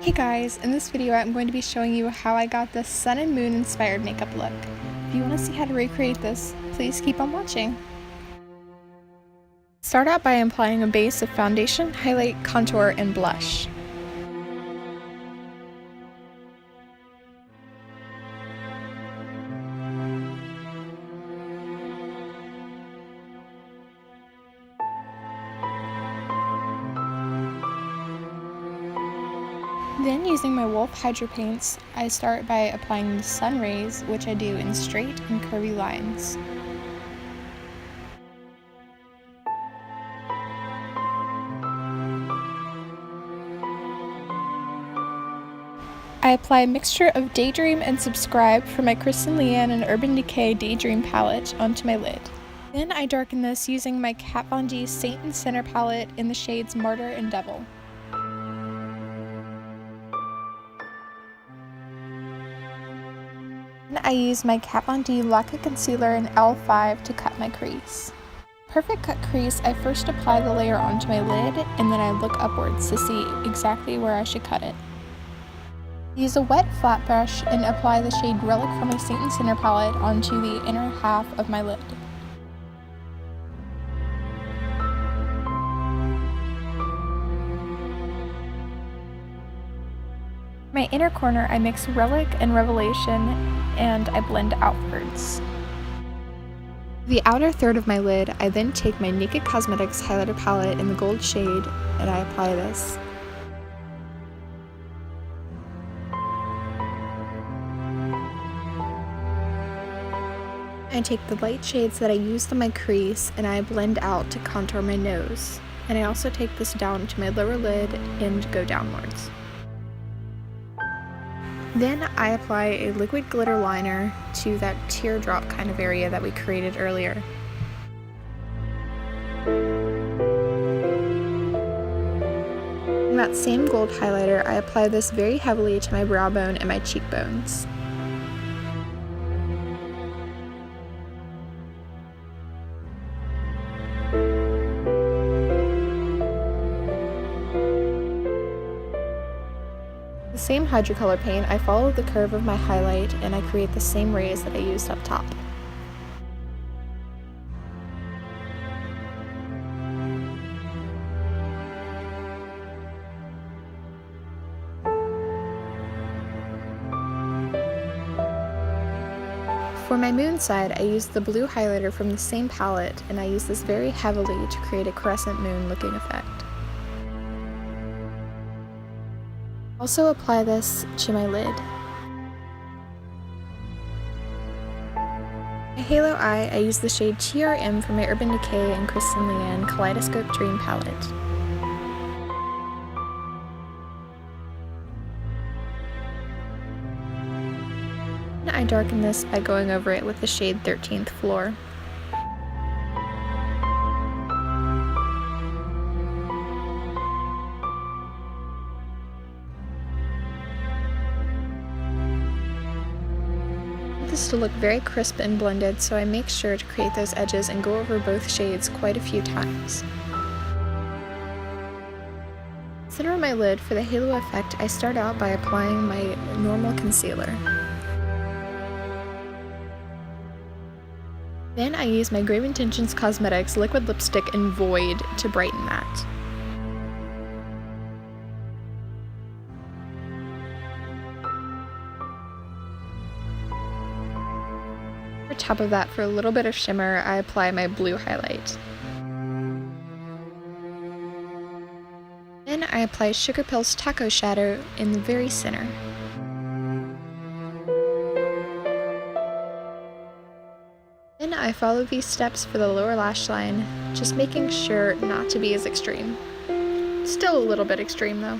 Hey guys, in this video I'm going to be showing you how I got this sun and moon inspired makeup look. If you want to see how to recreate this, please keep on watching. Start out by applying a base of foundation, highlight, contour, and blush. Then, using my Wolf Hydro paints, I start by applying the sun rays, which I do in straight and curvy lines. I apply a mixture of Daydream and Subscribe from my Kristen, Leanne, and Urban Decay Daydream palette onto my lid. Then I darken this using my Kat Von D Saint and Sinner palette in the shades Martyr and Devil. I use my Kat Von D Lacquer Concealer in L5 to cut my crease. Perfect cut crease, I first apply the layer onto my lid and then I look upwards to see exactly where I should cut it. Use a wet flat brush and apply the shade Relic from my Saint and Sinner palette onto the inner half of my lid. My inner corner, I mix Relic and Revelation and I blend outwards. The outer third of my lid, I then take my Naked Cosmetics highlighter palette in the gold shade and I apply this. I take the light shades that I used on my crease and I blend out to contour my nose. And I also take this down to my lower lid and go downwards. Then I apply a liquid glitter liner to that teardrop kind of area that we created earlier. In that same gold highlighter, I apply this very heavily to my brow bone and my cheekbones. The same hydrocolor paint, I follow the curve of my highlight and I create the same rays that I used up top. For my moon side, I used the blue highlighter from the same palette and I use this very heavily to create a crescent moon looking effect. Also apply this to my lid. My halo eye, I use the shade TRM from my Urban Decay and Kristen Leanne Kaleidoscope Dream palette. And I darken this by going over it with the shade 13th Floor. This to look very crisp and blended, so I make sure to create those edges and go over both shades quite a few times. Center of my lid, for the halo effect, I start out by applying my normal concealer. Then I use my Grave Intentions Cosmetics Liquid Lipstick in Void to brighten that. On top of that, for a little bit of shimmer, I apply my blue highlight. Then I apply Sugar Pill's Taco Shadow in the very center. Then I follow these steps for the lower lash line, just making sure not to be as extreme. Still a little bit extreme though.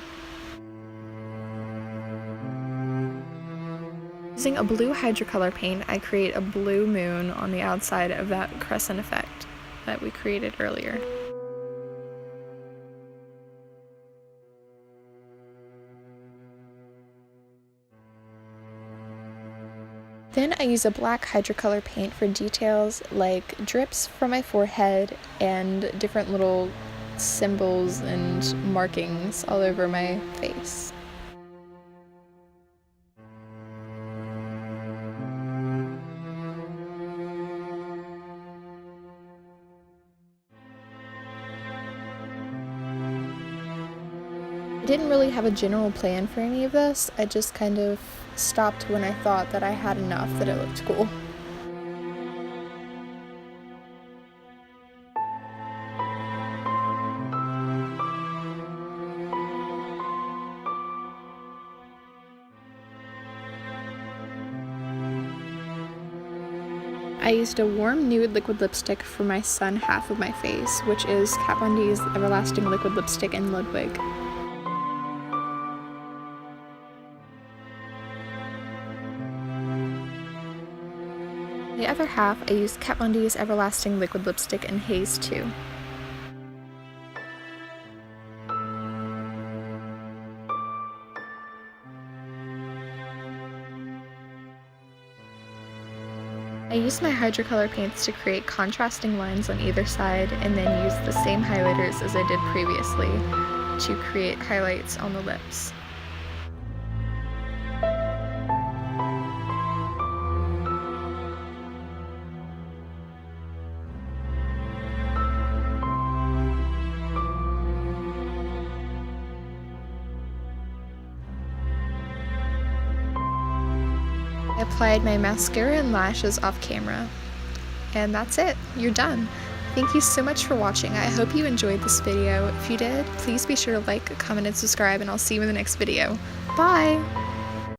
Using a blue hydrocolor paint, I create a blue moon on the outside of that crescent effect that we created earlier. Then I use a black hydrocolor paint for details like drips from my forehead and different little symbols and markings all over my face. I didn't really have a general plan for any of this, I just kind of stopped when I thought that I had enough that it looked cool. I used a warm nude liquid lipstick for my sun half of my face, which is Kat Von D's Everlasting Liquid Lipstick in Ludwig. The other half, I used Kat Von D's Everlasting Liquid Lipstick in Haze 2. I used my hydrocolor paints to create contrasting lines on either side and then used the same highlighters as I did previously to create highlights on the lips. I applied my mascara and lashes off camera. And that's it, you're done. Thank you so much for watching. I hope you enjoyed this video. If you did, please be sure to like, comment, and subscribe, and I'll see you in the next video. Bye!